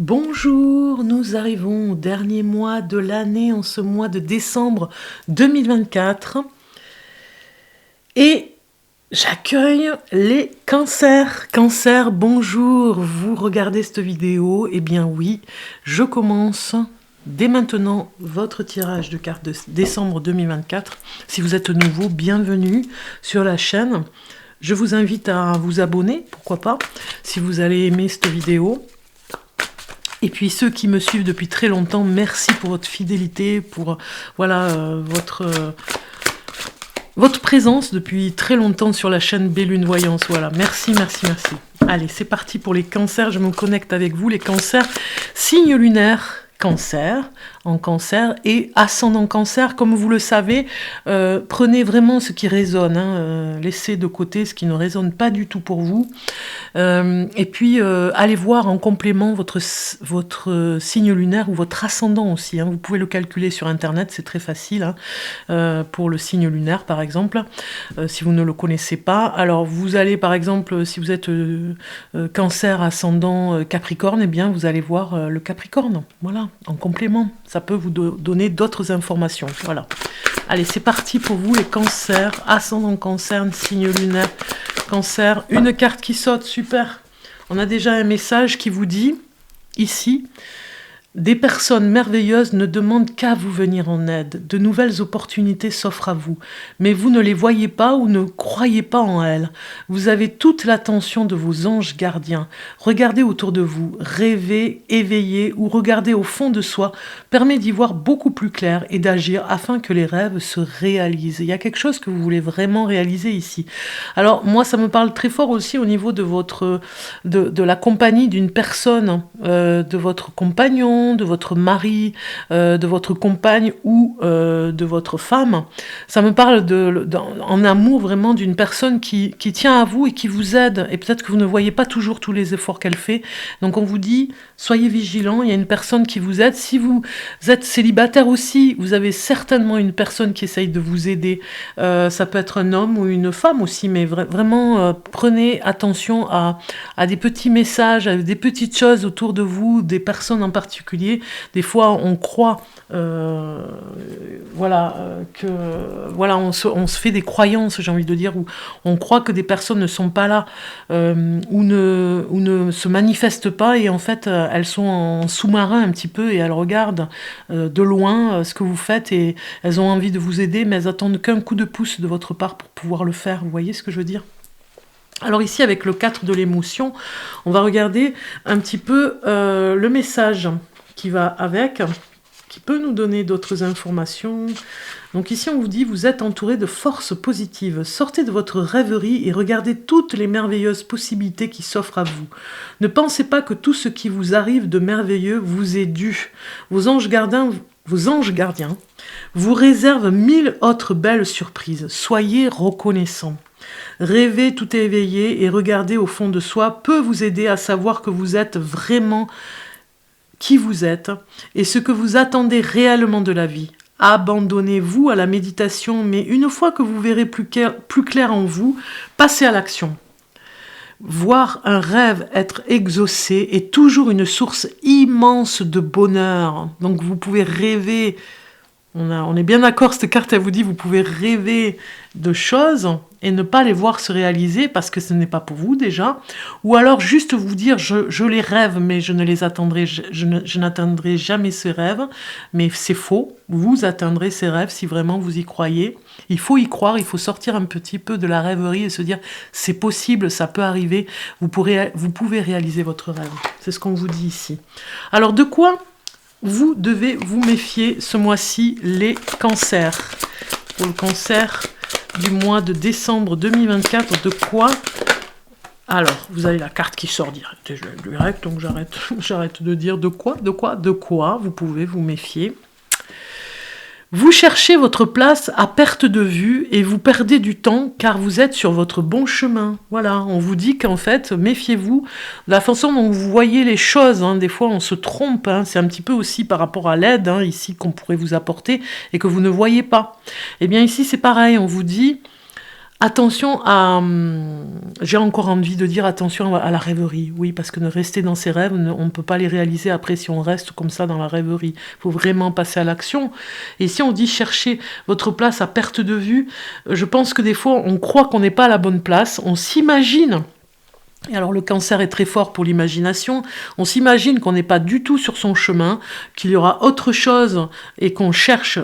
Bonjour, nous arrivons au dernier mois de l'année, en ce mois de décembre 2024. Et j'accueille les cancers. Cancer, bonjour, vous regardez cette vidéo? Eh bien oui, je commence dès maintenant votre tirage de cartes de décembre 2024. Si vous êtes nouveau, bienvenue sur la chaîne. Je vous invite à vous abonner, pourquoi pas, si vous allez aimer cette vidéo. Et puis ceux qui me suivent depuis très longtemps, merci pour votre fidélité, pour votre présence depuis très longtemps sur la chaîne Bellune Voyance. Voilà, merci, merci, merci. Allez, c'est parti pour les cancers. Je me connecte avec vous, les cancers. Signe lunaire, cancer, en cancer et ascendant cancer. Comme vous le savez, prenez vraiment ce qui résonne. Laissez de côté ce qui ne résonne pas du tout pour vous. Et puis, allez voir en complément votre signe lunaire ou votre ascendant aussi. Vous pouvez le calculer sur Internet, c'est très facile. Pour le signe lunaire, par exemple, si vous ne le connaissez pas. Alors, vous allez, par exemple, si vous êtes cancer, ascendant, capricorne, eh bien, vous allez voir le capricorne. Voilà, en complément. Ça peut vous donner d'autres informations. Voilà. Allez, c'est parti pour vous, les cancers, ascendant cancer, signe lunaire, cancer. Une carte qui saute, super. On a déjà un message qui vous dit, ici, des personnes merveilleuses ne demandent qu'à vous venir en aide. De nouvelles opportunités s'offrent à vous, mais vous ne les voyez pas ou ne croyez pas en elles. Vous avez toute l'attention de vos anges gardiens. Regardez autour de vous, rêver, éveiller ou regarder au fond de soi permet d'y voir beaucoup plus clair et d'agir afin que les rêves se réalisent. Il y a quelque chose que vous voulez vraiment réaliser ici. Alors moi, ça me parle très fort aussi au niveau de de la compagnie d'une personne, de votre compagnon, de votre mari, de votre compagne ou de votre femme. Ça me parle en amour vraiment d'une personne qui tient à vous et qui vous aide. Et peut-être que vous ne voyez pas toujours tous les efforts qu'elle fait. Donc on vous dit, soyez vigilants, il y a une personne qui vous aide. Si vous êtes célibataire aussi, vous avez certainement une personne qui essaye de vous aider. Ça peut être un homme ou une femme aussi, mais vraiment prenez attention à des petits messages, à des petites choses autour de vous, des personnes en particulier. Des fois, on croit, on se fait des croyances, j'ai envie de dire, où on croit que des personnes ne sont pas là, ou ne se manifestent pas, et en fait, elles sont en sous-marin un petit peu, et elles regardent de loin ce que vous faites, et elles ont envie de vous aider, mais elles attendent qu'un coup de pouce de votre part pour pouvoir le faire. Vous voyez ce que je veux dire ? Alors ici, avec le 4 de l'émotion, on va regarder un petit peu le message qui va avec, qui peut nous donner d'autres informations. Donc ici, on vous dit, vous êtes entouré de forces positives. Sortez de votre rêverie et regardez toutes les merveilleuses possibilités qui s'offrent à vous. Ne pensez pas que tout ce qui vous arrive de merveilleux vous est dû. Vos anges gardiens vous réservent 1000 autres belles surprises. Soyez reconnaissants. Rêver tout éveillé et regarder au fond de soi peut vous aider à savoir que vous êtes vraiment qui vous êtes et ce que vous attendez réellement de la vie. Abandonnez-vous à la méditation, mais une fois que vous verrez plus clair en vous, passez à l'action. Voir un rêve être exaucé est toujours une source immense de bonheur. Donc vous pouvez rêver. On est bien d'accord, cette carte, elle vous dit, vous pouvez rêver de choses et ne pas les voir se réaliser parce que ce n'est pas pour vous déjà. Ou alors juste vous dire, je les rêve, mais je ne les atteindrai, je n'atteindrai jamais ces rêves. Mais c'est faux, vous atteindrez ces rêves si vraiment vous y croyez. Il faut y croire, il faut sortir un petit peu de la rêverie et se dire, c'est possible, ça peut arriver, vous pouvez réaliser votre rêve. C'est ce qu'on vous dit ici. Alors de quoi vous devez vous méfier ce mois-ci, les cancers. Pour le cancer du mois de décembre 2024, de quoi? Alors, vous avez la carte qui sort direct, donc j'arrête de dire de quoi vous pouvez vous méfier. Vous cherchez votre place à perte de vue et vous perdez du temps car vous êtes sur votre bon chemin. Voilà, on vous dit qu'en fait, méfiez-vous de la façon dont vous voyez les choses. Des fois, on se trompe. C'est un petit peu aussi par rapport à l'aide ici qu'on pourrait vous apporter et que vous ne voyez pas. Eh bien ici, c'est pareil. On vous dit, Attention à... J'ai encore envie de dire attention à la rêverie. Oui, parce que rester dans ses rêves, on ne peut pas les réaliser après si on reste comme ça dans la rêverie. Il faut vraiment passer à l'action. Et si on dit chercher votre place à perte de vue, je pense que des fois, on croit qu'on n'est pas à la bonne place. On s'imagine... Et alors le cancer est très fort pour l'imagination, on s'imagine qu'on n'est pas du tout sur son chemin, qu'il y aura autre chose et qu'on cherche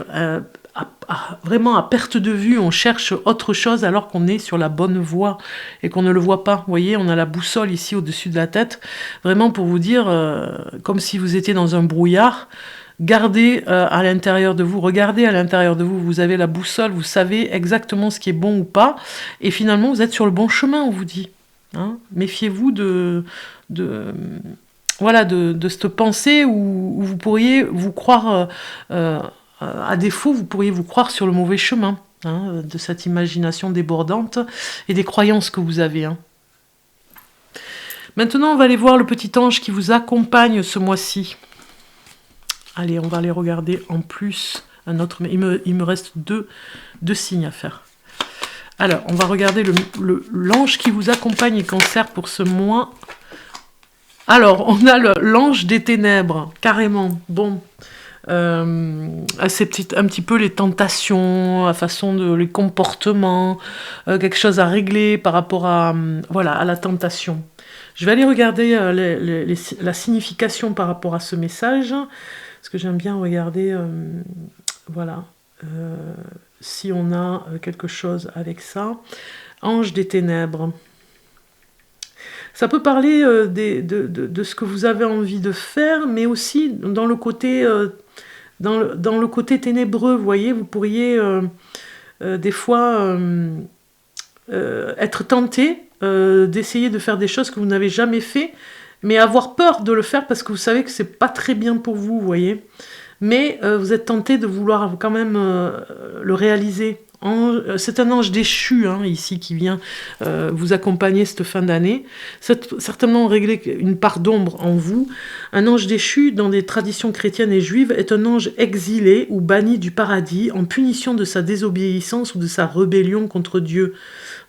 vraiment à perte de vue, on cherche autre chose alors qu'on est sur la bonne voie et qu'on ne le voit pas. Vous voyez, on a la boussole ici au-dessus de la tête, vraiment pour vous dire, comme si vous étiez dans un brouillard, gardez à l'intérieur de vous, regardez à l'intérieur de vous, vous avez la boussole, vous savez exactement ce qui est bon ou pas, et finalement vous êtes sur le bon chemin, on vous dit. Hein, méfiez-vous voilà, de cette pensée où vous pourriez vous croire, à défaut, vous pourriez vous croire sur le mauvais chemin, hein, de cette imagination débordante et des croyances que vous avez. Hein. Maintenant, on va aller voir le petit ange qui vous accompagne ce mois-ci. Allez, on va aller regarder en plus un autre, mais il me reste deux signes à faire. Alors, on va regarder l'ange qui vous accompagne et Cancer pour ce mois. Alors, on a l'ange des ténèbres, carrément. Bon, c'est un petit peu les tentations, la façon les comportements, quelque chose à régler par rapport à la tentation. Je vais aller regarder la signification par rapport à ce message, parce que j'aime bien regarder, si on a quelque chose avec ça. Ange des ténèbres. Ça peut parler de ce que vous avez envie de faire, mais aussi dans le côté, dans le côté ténébreux. Vous voyez, vous pourriez des fois être tenté d'essayer de faire des choses que vous n'avez jamais fait, mais avoir peur de le faire parce que vous savez que c'est pas très bien pour vous, vous voyez. Mais vous êtes tenté de vouloir quand même le réaliser. C'est un ange déchu, hein, ici, qui vient vous accompagner cette fin d'année. Certainement régler une part d'ombre en vous. Un ange déchu, dans les traditions chrétiennes et juives, est un ange exilé ou banni du paradis en punition de sa désobéissance ou de sa rébellion contre Dieu.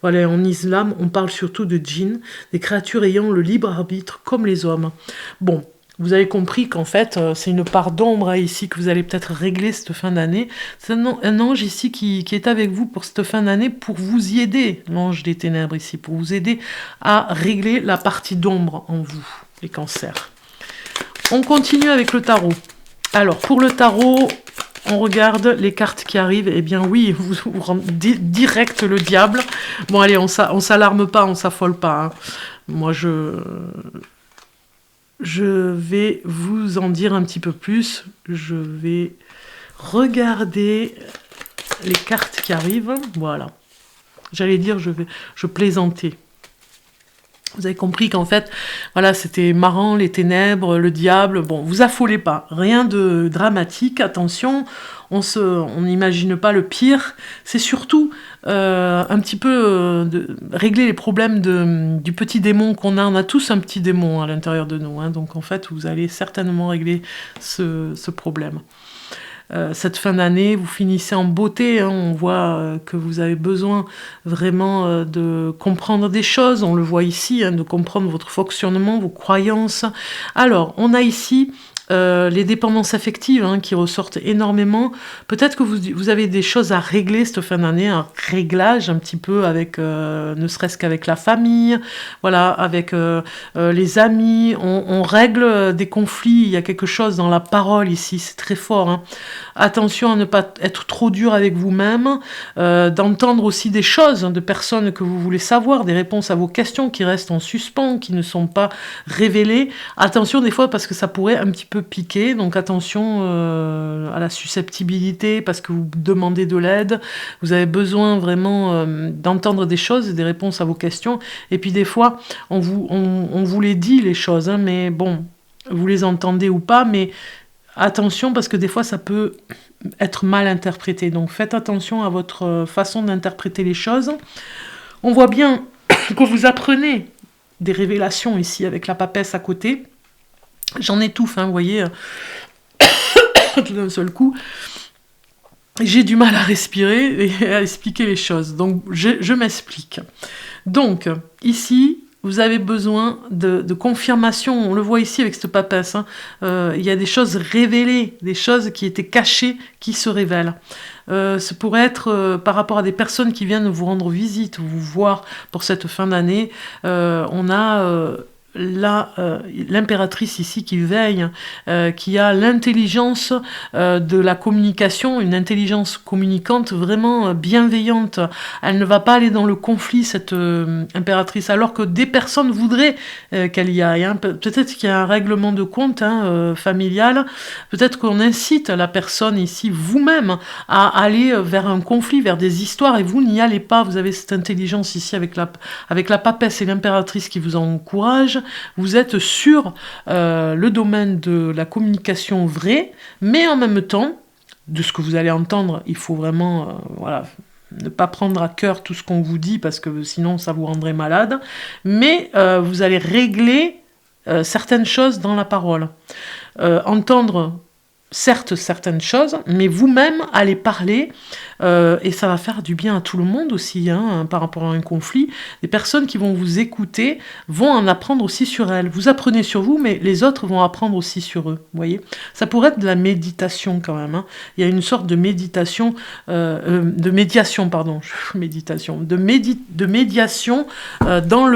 Voilà, en islam, on parle surtout de djinns, des créatures ayant le libre arbitre comme les hommes. Bon. Vous avez compris qu'en fait, c'est une part d'ombre ici que vous allez peut-être régler cette fin d'année. C'est un ange ici qui est avec vous pour cette fin d'année pour vous y aider, l'ange des ténèbres ici, pour vous aider à régler la partie d'ombre en vous, les cancers. On continue avec le tarot. Alors, pour le tarot, on regarde les cartes qui arrivent. Eh bien oui, vous rendez direct le diable. Bon, allez, on s'alarme pas, on s'affole pas. Hein. Moi, je vais vous en dire un petit peu plus. Je vais regarder les cartes qui arrivent. Voilà. J'allais dire, je plaisantais. Vous avez compris qu'en fait, voilà, c'était marrant, les ténèbres, le diable. Bon, vous affolez pas. Rien de dramatique. Attention, on n'imagine pas le pire. C'est surtout un petit peu de régler les problèmes du petit démon qu'on a. On a tous un petit démon à l'intérieur de nous. Hein, donc en fait, vous allez certainement régler ce problème. Cette fin d'année, vous finissez en beauté, hein, on voit que vous avez besoin vraiment de comprendre des choses, on le voit ici, hein, de comprendre votre fonctionnement, vos croyances. Alors, on a ici les dépendances affectives hein, qui ressortent énormément. Peut-être que vous avez des choses à régler cette fin d'année, un réglage un petit peu avec, ne serait-ce qu'avec la famille, voilà, avec les amis. On règle des conflits, il y a quelque chose dans la parole ici, c'est très fort. Hein. Attention à ne pas être trop dur avec vous-même, d'entendre aussi des choses de personnes que vous voulez savoir, des réponses à vos questions qui restent en suspens, qui ne sont pas révélées. Attention des fois parce que ça pourrait un petit peu piquer, donc attention à la susceptibilité parce que vous demandez de l'aide, vous avez besoin vraiment d'entendre des choses, des réponses à vos questions, et puis des fois on vous les dit les choses, hein, mais bon, vous les entendez ou pas, mais attention parce que des fois ça peut être mal interprété, donc faites attention à votre façon d'interpréter les choses. On voit bien que vous apprenez des révélations ici avec la papesse à côté. J'en étouffe, hein, vous voyez, tout d'un seul coup. J'ai du mal à respirer et à expliquer les choses, donc je m'explique. Donc, ici, vous avez besoin de confirmation. On le voit ici avec cette papesse. Hein. Il y a des choses révélées, des choses qui étaient cachées, qui se révèlent. Ça pourrait être par rapport à des personnes qui viennent vous rendre visite, vous voir pour cette fin d'année. On a l'impératrice ici qui veille, qui a l'intelligence de la communication, une intelligence communicante vraiment bienveillante. Elle ne va pas aller dans le conflit, cette impératrice, alors que des personnes voudraient qu'elle y aille. Hein. Peut-être qu'il y a un règlement de compte familial, peut-être qu'on incite la personne ici, vous-même, à aller vers un conflit, vers des histoires, et vous n'y allez pas. Vous avez cette intelligence ici avec la papesse et l'impératrice qui vous encouragent. Vous êtes sur le domaine de la communication vraie, mais en même temps, de ce que vous allez entendre, il faut vraiment ne pas prendre à cœur tout ce qu'on vous dit, parce que sinon ça vous rendrait malade, mais vous allez régler certaines choses dans la parole. Entendre certes certaines choses, mais vous-même allez parler, et ça va faire du bien à tout le monde aussi, hein, par rapport à un conflit. Les personnes qui vont vous écouter vont en apprendre aussi sur elles. Vous apprenez sur vous, mais les autres vont apprendre aussi sur eux, vous voyez. Ça pourrait être de la méditation quand même. Hein. Il y a une sorte de méditation, de médiation, pardon, méditation, de médiation dans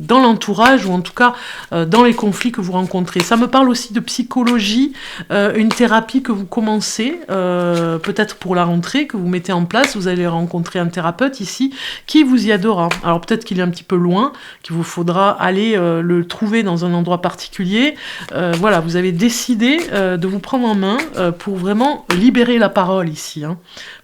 l'entourage, ou en tout cas dans les conflits que vous rencontrez. Ça me parle aussi de psychologie, une thérapie que vous commencez, peut-être pour la rentrée, que vous mettez en place. Vous allez rencontrer un thérapeute ici qui vous y aidera. Alors peut-être qu'il est un petit peu loin, qu'il vous faudra aller le trouver dans un endroit particulier. Voilà, vous avez décidé de vous prendre en main pour vraiment libérer la parole ici, hein,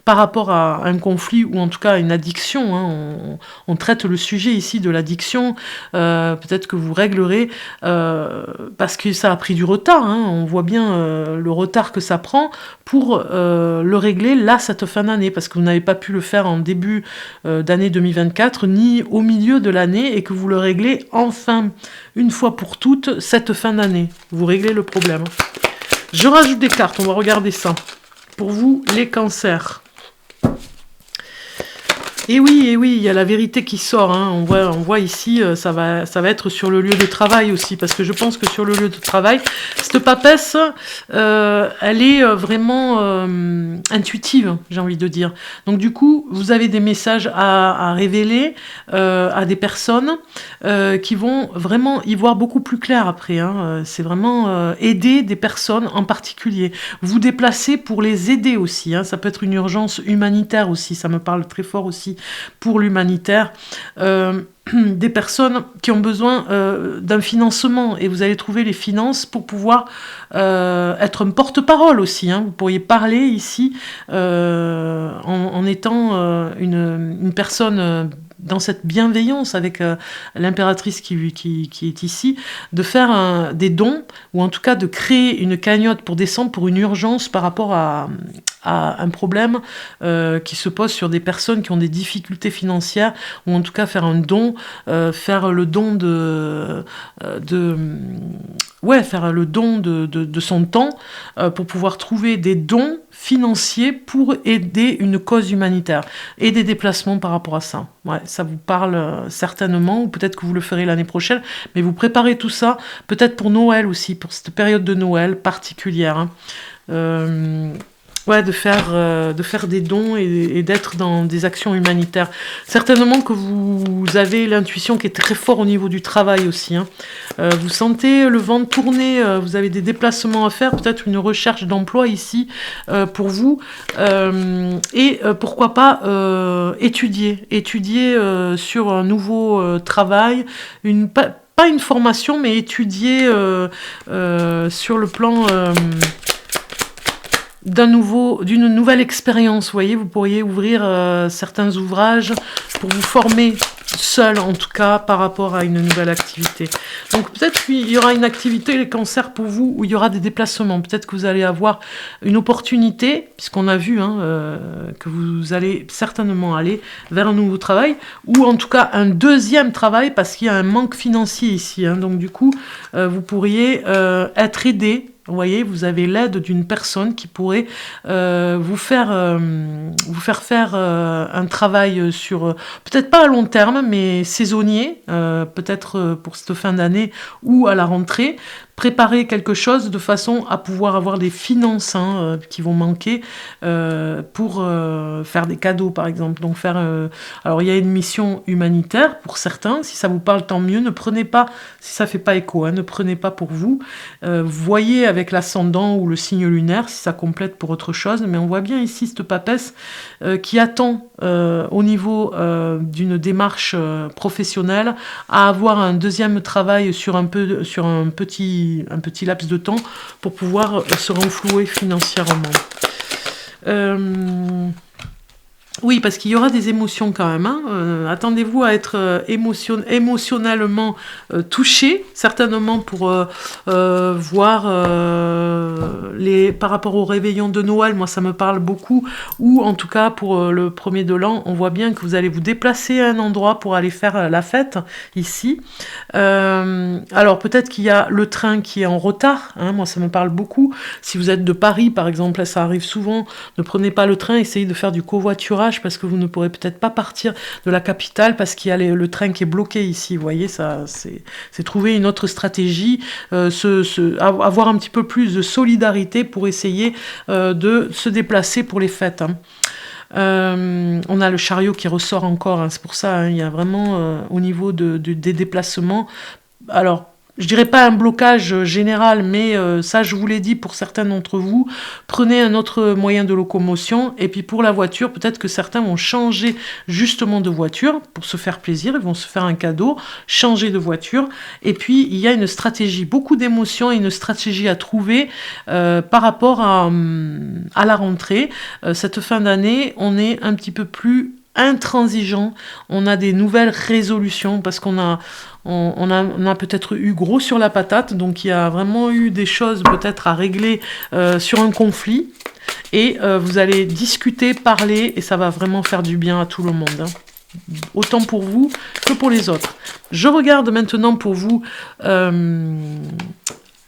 par rapport à un conflit, ou en tout cas à une addiction. Hein. On traite le sujet ici de l'addiction. Peut-être que vous réglerez, parce que ça a pris du retard. Hein. On voit bien le retard que ça prend pour le régler là, cette fin d'année, parce que vous n'avez pas pu le faire en début d'année 2024, ni au milieu de l'année, et que vous le réglez enfin, une fois pour toutes, cette fin d'année. Vous réglez le problème. Je rajoute des cartes, on va regarder ça. Pour vous, les cancers. Et oui, il y a la vérité qui sort. Hein. On voit ici, ça va être sur le lieu de travail aussi, parce que je pense que sur le lieu de travail, cette papesse, elle est vraiment intuitive, j'ai envie de dire. Donc du coup, vous avez des messages à révéler à des personnes qui vont vraiment y voir beaucoup plus clair après. Hein. C'est vraiment aider des personnes en particulier. Vous déplacez pour les aider aussi. Hein. Ça peut être une urgence humanitaire aussi, ça me parle très fort aussi pour l'humanitaire, des personnes qui ont besoin d'un financement, et vous allez trouver les finances pour pouvoir être un porte-parole aussi. Hein. Vous pourriez parler ici en étant une personne dans cette bienveillance avec l'impératrice qui est ici, de faire des dons, ou en tout cas de créer une cagnotte pour descendre pour une urgence par rapport à un problème qui se pose sur des personnes qui ont des difficultés financières, ou en tout cas faire un don, faire le don faire le don de son temps pour pouvoir trouver des dons financiers pour aider une cause humanitaire, et des déplacements par rapport à ça. Ouais, ça vous parle certainement, ou peut-être que vous le ferez l'année prochaine, mais vous préparez tout ça, peut-être pour Noël aussi, pour cette période de Noël particulière. Hein. De faire des dons et d'être dans des actions humanitaires. Certainement que vous avez l'intuition qui est très forte au niveau du travail aussi. Hein. Vous sentez le vent tourner, vous avez des déplacements à faire, peut-être une recherche d'emploi ici pour vous. Et pourquoi pas étudier sur un nouveau travail, pas une formation, mais étudier sur le plan d'une nouvelle expérience. Vous voyez, vous pourriez ouvrir certains ouvrages pour vous former seul, en tout cas, par rapport à une nouvelle activité. Donc peut-être qu'il y aura une activité, les cancers, pour vous, où il y aura des déplacements. Peut-être que vous allez avoir une opportunité, puisqu'on a vu que vous allez certainement aller vers un nouveau travail, ou en tout cas un deuxième travail, parce qu'il y a un manque financier ici. Hein. Donc du coup, vous pourriez être aidé Vous voyez, vous avez l'aide d'une personne qui pourrait vous faire faire un travail sur, peut-être pas à long terme, mais saisonnier, peut-être pour cette fin d'année ou à la rentrée, préparer quelque chose de façon à pouvoir avoir des finances qui vont manquer pour faire des cadeaux, par exemple. Donc alors il y a une mission humanitaire pour certains. Si ça vous parle, tant mieux. Ne prenez pas, si ça fait pas écho, ne prenez pas pour vous. Voyez avec l'ascendant ou le signe lunaire si ça complète pour autre chose. Mais on voit bien ici cette papesse qui attend au niveau d'une démarche professionnelle à avoir un deuxième travail sur un petit laps de temps pour pouvoir se renflouer financièrement. Oui, parce qu'il y aura des émotions quand même. Attendez-vous à être émotionnellement touché, certainement pour voir par rapport au réveillon de Noël, moi ça me parle beaucoup, ou en tout cas pour le premier de l'an, on voit bien que vous allez vous déplacer à un endroit pour aller faire la fête, ici. Alors peut-être qu'il y a le train qui est en retard, moi ça me parle beaucoup. Si vous êtes de Paris, par exemple, ça arrive souvent, ne prenez pas le train, essayez de faire du covoiturage, parce que vous ne pourrez peut-être pas partir de la capitale parce qu'il y a le train qui est bloqué ici. Vous voyez, ça, c'est trouver une autre stratégie, avoir un petit peu plus de solidarité pour essayer de se déplacer pour les fêtes. On a le chariot qui ressort encore, c'est pour ça, il y a vraiment au niveau des déplacements. Alors, je dirais pas un blocage général, mais ça, je vous l'ai dit pour certains d'entre vous, prenez un autre moyen de locomotion. Et puis pour la voiture, peut-être que certains vont changer justement de voiture pour se faire plaisir, ils vont se faire un cadeau, changer de voiture. Et puis il y a une stratégie, beaucoup d'émotions et une stratégie à trouver par rapport à la rentrée. Cette fin d'année, on est un petit peu plus intransigeant, on a des nouvelles résolutions parce qu'on a peut-être eu gros sur la patate, donc il y a vraiment eu des choses peut-être à régler sur un conflit, et vous allez discuter, parler, et ça va vraiment faire du bien à tout le monde, autant pour vous que pour les autres. Je regarde maintenant pour vous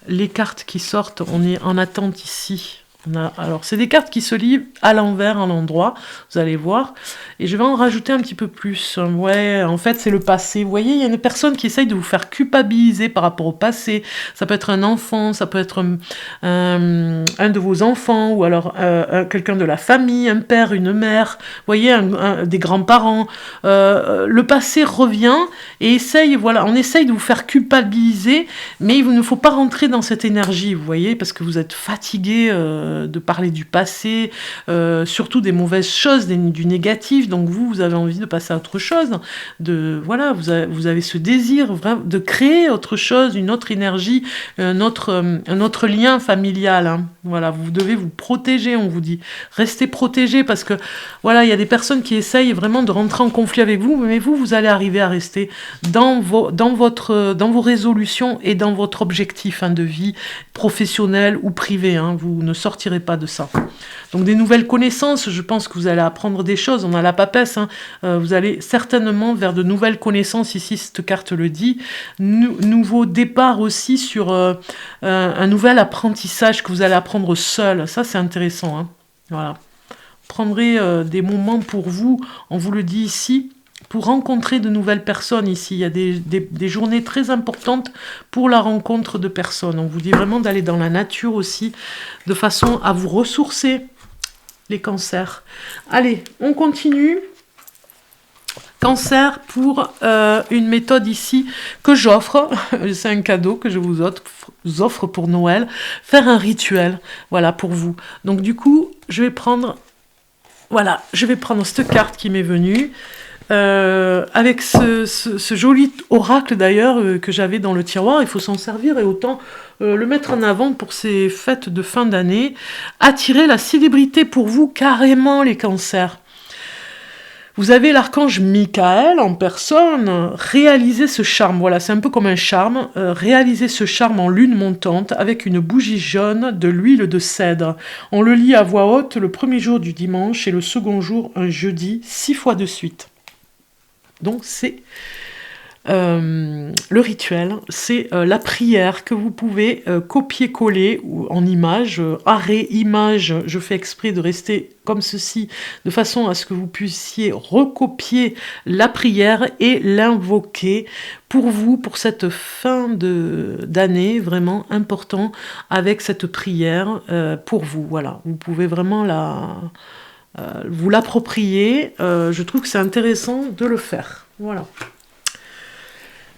les cartes qui sortent, on est en attente ici. Alors, c'est des cartes qui se lient à l'envers, à l'endroit, vous allez voir. Et je vais en rajouter un petit peu plus. Ouais, en fait, c'est le passé. Vous voyez, il y a une personne qui essaye de vous faire culpabiliser par rapport au passé. Ça peut être un enfant, ça peut être un de vos enfants, ou alors quelqu'un de la famille, un père, une mère. Vous voyez, des grands-parents. Le passé revient et on essaye de vous faire culpabiliser, mais il ne faut pas rentrer dans cette énergie, vous voyez, parce que vous êtes fatigué de parler du passé, surtout des mauvaises choses, du négatif, donc vous avez envie de passer à autre chose, vous avez ce désir de créer autre chose, une autre énergie, un autre lien familial, Voilà, vous devez vous protéger, on vous dit, restez protégés, parce que voilà, il y a des personnes qui essayent vraiment de rentrer en conflit avec vous, mais vous allez arriver à rester dans vos résolutions et dans votre objectif de vie professionnel ou privé, vous ne sortirez pas de ça. Donc des nouvelles connaissances, je pense que vous allez apprendre des choses, on a la papesse, vous allez certainement vers de nouvelles connaissances, ici cette carte le dit, nouveau départ aussi sur un nouvel apprentissage que vous allez apprendre seul, ça c'est intéressant, voilà. Prendrez des moments pour vous, on vous le dit ici, pour rencontrer de nouvelles personnes ici. Il y a des journées très importantes pour la rencontre de personnes. On vous dit vraiment d'aller dans la nature aussi, de façon à vous ressourcer, les cancers. Allez, on continue. Cancer pour une méthode ici que j'offre, c'est un cadeau que je vous offre pour Noël, faire un rituel, voilà, pour vous. Donc du coup, je vais prendre cette carte qui m'est venue, avec ce joli oracle d'ailleurs que j'avais dans le tiroir. Il faut s'en servir et autant le mettre en avant pour ces fêtes de fin d'année. Attirer la célébrité pour vous, carrément, les cancers. Vous avez l'archange Michael en personne, réaliser ce charme, voilà, c'est un peu comme un charme, réaliser ce charme en lune montante avec une bougie jaune de l'huile de cèdre. On le lit à voix haute le premier jour du dimanche et le second jour un jeudi, 6 fois de suite. Donc c'est Le rituel, c'est la prière que vous pouvez copier-coller en image, arrêt, image, je fais exprès de rester comme ceci, de façon à ce que vous puissiez recopier la prière et l'invoquer pour vous, pour cette fin d'année, vraiment important, avec cette prière pour vous. Voilà, vous pouvez vraiment vous l'approprier. Je trouve que c'est intéressant de le faire. Voilà.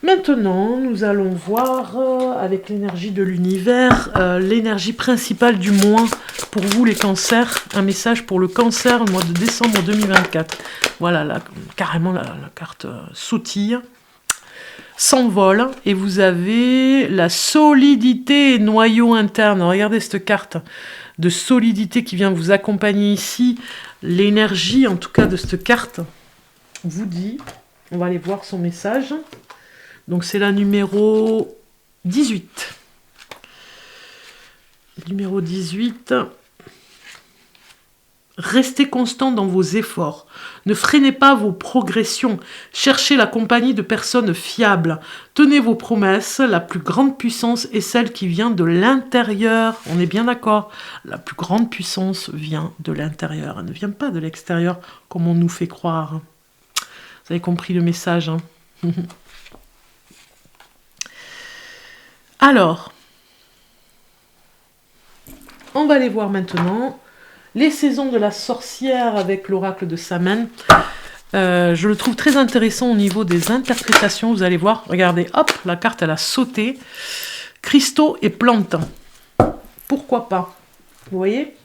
Maintenant, nous allons voir, avec l'énergie de l'univers, l'énergie principale du mois pour vous les cancers. Un message pour le cancer, le mois de décembre 2024. Voilà, là, carrément la carte sautille, s'envole, et vous avez la solidité et noyau interne. Regardez cette carte de solidité qui vient vous accompagner ici. L'énergie, en tout cas, de cette carte vous dit, on va aller voir son message. Donc c'est la numéro 18. Numéro 18. Restez constant dans vos efforts. Ne freinez pas vos progressions. Cherchez la compagnie de personnes fiables. Tenez vos promesses. La plus grande puissance est celle qui vient de l'intérieur. On est bien d'accord. La plus grande puissance vient de l'intérieur. Elle ne vient pas de l'extérieur comme on nous fait croire. Vous avez compris le message, hein? Alors, on va aller voir maintenant les saisons de la sorcière avec l'oracle de Samen. Je le trouve très intéressant au niveau des interprétations. Vous allez voir, regardez, hop, la carte elle a sauté. Cristaux et plantes. Pourquoi pas? Vous voyez?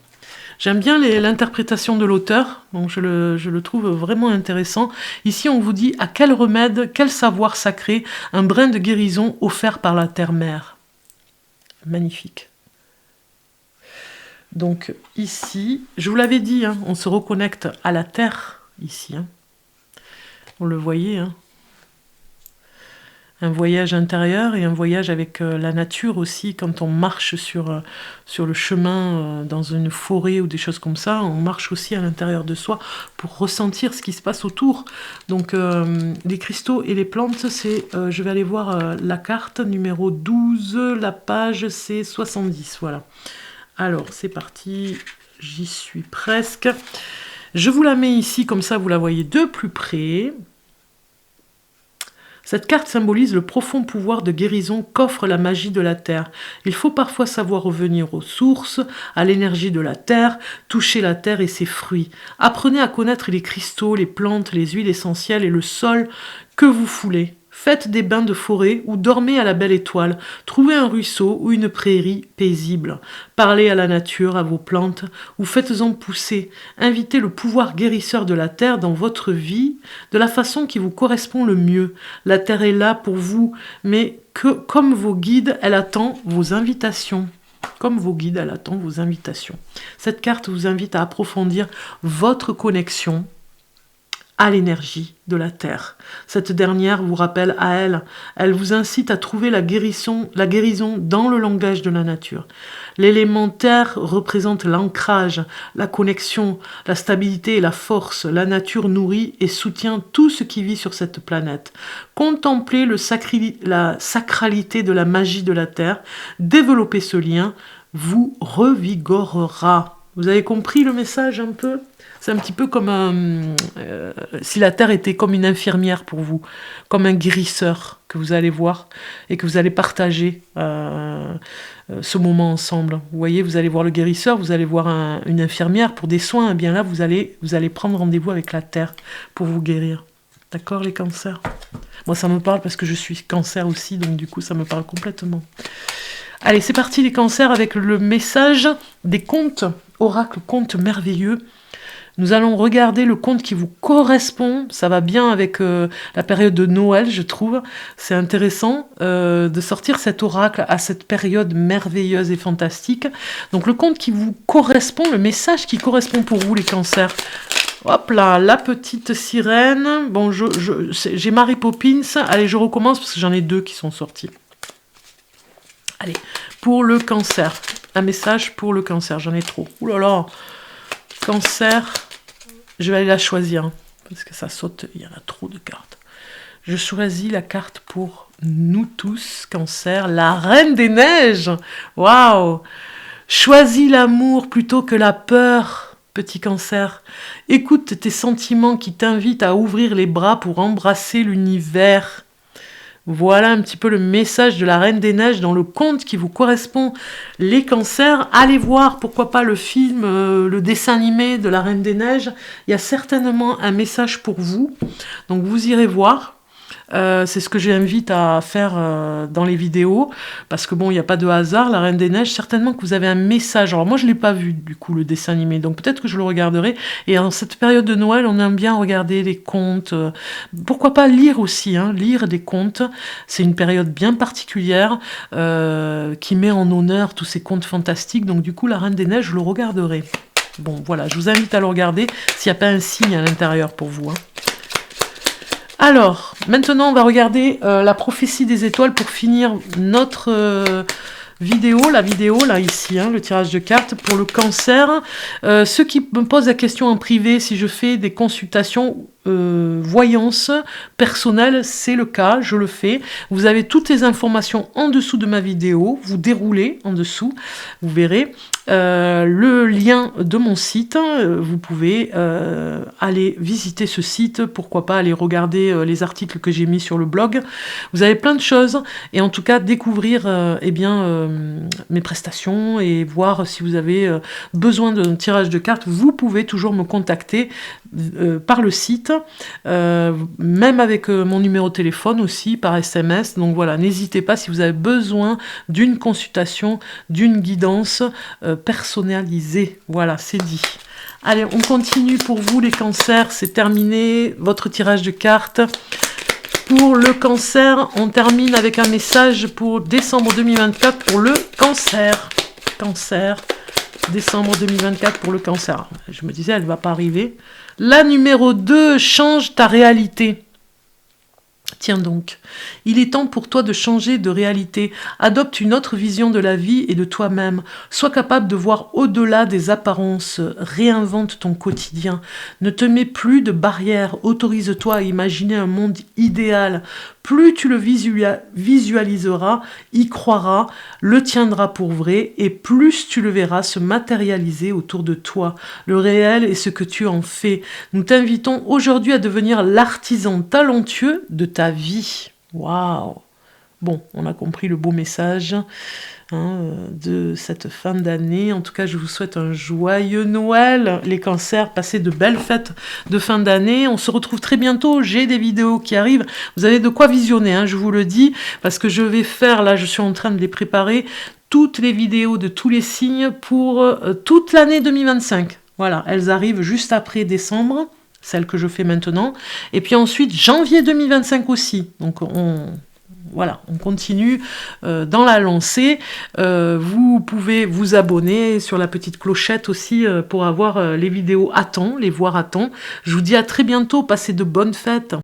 J'aime bien l'interprétation de l'auteur, donc je le trouve vraiment intéressant. Ici, on vous dit à quel remède, quel savoir sacré, un brin de guérison offert par la terre-mère. Magnifique. Donc ici, je vous l'avais dit, hein, on se reconnecte à la terre, ici. Hein. Vous le voyez, hein. Un voyage intérieur et un voyage avec la nature aussi. Quand on marche sur le chemin dans une forêt ou des choses comme ça, on marche aussi à l'intérieur de soi pour ressentir ce qui se passe autour. Donc les cristaux et les plantes, c'est, je vais aller voir la carte numéro 12, la page c'est 70, voilà. Alors c'est parti, j'y suis presque. Je vous la mets ici, comme ça vous la voyez de plus près. Cette carte symbolise le profond pouvoir de guérison qu'offre la magie de la terre. Il faut parfois savoir revenir aux sources, à l'énergie de la terre, toucher la terre et ses fruits. Apprenez à connaître les cristaux, les plantes, les huiles essentielles et le sol que vous foulez. Faites des bains de forêt ou dormez à la belle étoile. Trouvez un ruisseau ou une prairie paisible. Parlez à la nature, à vos plantes, ou faites-en pousser. Invitez le pouvoir guérisseur de la terre dans votre vie de la façon qui vous correspond le mieux. La terre est là pour vous, mais comme vos guides, elle attend vos invitations. Comme vos guides, elle attend vos invitations. Cette carte vous invite à approfondir votre connexion à l'énergie de la terre. Cette dernière vous rappelle à elle. Elle vous incite à trouver la guérison dans le langage de la nature. L'élément terre représente l'ancrage, la connexion, la stabilité et la force. La nature nourrit et soutient tout ce qui vit sur cette planète. Contemplez la sacralité de la magie de la terre. Développez ce lien vous revigorera. Vous avez compris le message un peu ? C'est un petit peu comme si la terre était comme une infirmière pour vous, comme un guérisseur que vous allez voir et que vous allez partager ce moment ensemble. Vous voyez, vous allez voir le guérisseur, vous allez voir une infirmière pour des soins. Et bien là, vous allez prendre rendez-vous avec la terre pour vous guérir. D'accord, les cancers? Moi, ça me parle parce que je suis cancer aussi, donc du coup, ça me parle complètement. Allez, c'est parti les cancers avec le message des contes, oracle contes merveilleux. Nous allons regarder le conte qui vous correspond. Ça va bien avec la période de Noël, je trouve. C'est intéressant de sortir cet oracle à cette période merveilleuse et fantastique. Donc le conte qui vous correspond, le message qui correspond pour vous, les cancers. Hop là, la petite sirène. Bon, j'ai Mary Poppins. Allez, je recommence parce que j'en ai deux qui sont sortis. Allez, pour le cancer. Un message pour le cancer. J'en ai trop. Ouh là là. Cancer. Je vais aller la choisir, parce que ça saute, il y en a trop de cartes. Je choisis la carte pour nous tous, Cancer, la Reine des Neiges. Waouh! Choisis l'amour plutôt que la peur, petit Cancer. Écoute tes sentiments qui t'invitent à ouvrir les bras pour embrasser l'univers. Voilà un petit peu le message de la Reine des Neiges dans le conte qui vous correspond, les Cancers. Allez voir, pourquoi pas, le film, le dessin animé de la Reine des Neiges. Il y a certainement un message pour vous. Donc vous irez voir. C'est ce que j'invite à faire dans les vidéos, parce que bon, il n'y a pas de hasard, la Reine des Neiges, certainement que vous avez un message. Alors moi, je ne l'ai pas vu, du coup, le dessin animé, donc peut-être que je le regarderai. Et en cette période de Noël, on aime bien regarder les contes. Pourquoi pas lire aussi, hein, lire des contes. C'est une période bien particulière qui met en honneur tous ces contes fantastiques. Donc du coup, la Reine des Neiges, je le regarderai. Bon, voilà, je vous invite à le regarder s'il n'y a pas un signe à l'intérieur pour vous, hein. Alors, maintenant, on va regarder la prophétie des étoiles pour finir notre vidéo. La vidéo, là, ici, hein, le tirage de cartes pour le Cancer. Ceux qui me posent la question en privé, si je fais des consultations voyance personnelle, c'est le cas, je le fais. Vous avez toutes les informations en dessous de ma vidéo. Vous déroulez en dessous, vous verrez. Le lien de mon site, vous pouvez aller visiter ce site, pourquoi pas aller regarder les articles que j'ai mis sur le blog. Vous avez plein de choses et en tout cas découvrir mes prestations et voir si vous avez besoin d'un tirage de cartes. Vous pouvez toujours me contacter par le site, même avec mon numéro de téléphone aussi, par SMS. Donc voilà, n'hésitez pas si vous avez besoin d'une consultation, d'une guidance personnalisée. Voilà, c'est dit. Allez, on continue pour vous les Cancers, c'est terminé, votre tirage de cartes. Pour le Cancer, on termine avec un message pour décembre 2024 pour le Cancer. Cancer, décembre 2024 pour le Cancer. Je me disais, elle ne va pas arriver. La numéro 2, change ta réalité. Tiens donc, il est temps pour toi de changer de réalité. Adopte une autre vision de la vie et de toi-même. Sois capable de voir au-delà des apparences. Réinvente ton quotidien. Ne te mets plus de barrières. Autorise-toi à imaginer un monde idéal. Plus tu le visualiseras, y croiras, le tiendras pour vrai, et plus tu le verras se matérialiser autour de toi. Le réel est ce que tu en fais. Nous t'invitons aujourd'hui à devenir l'artisan talentueux de ta vie. Waouh! Bon, on a compris le beau message de cette fin d'année. En tout cas, je vous souhaite un joyeux Noël, les Cancers. Passez de belles fêtes de fin d'année. On se retrouve très bientôt. J'ai des vidéos qui arrivent. Vous avez de quoi visionner, hein, je vous le dis, parce que je vais faire, là, je suis en train de les préparer, toutes les vidéos de tous les signes pour toute l'année 2025. Voilà, elles arrivent juste après décembre, celles que je fais maintenant. Et puis ensuite, janvier 2025 aussi. Donc, voilà, on continue dans la lancée. Vous pouvez vous abonner sur la petite clochette aussi pour avoir les vidéos à temps, les voir à temps. Je vous dis à très bientôt, passez de bonnes fêtes.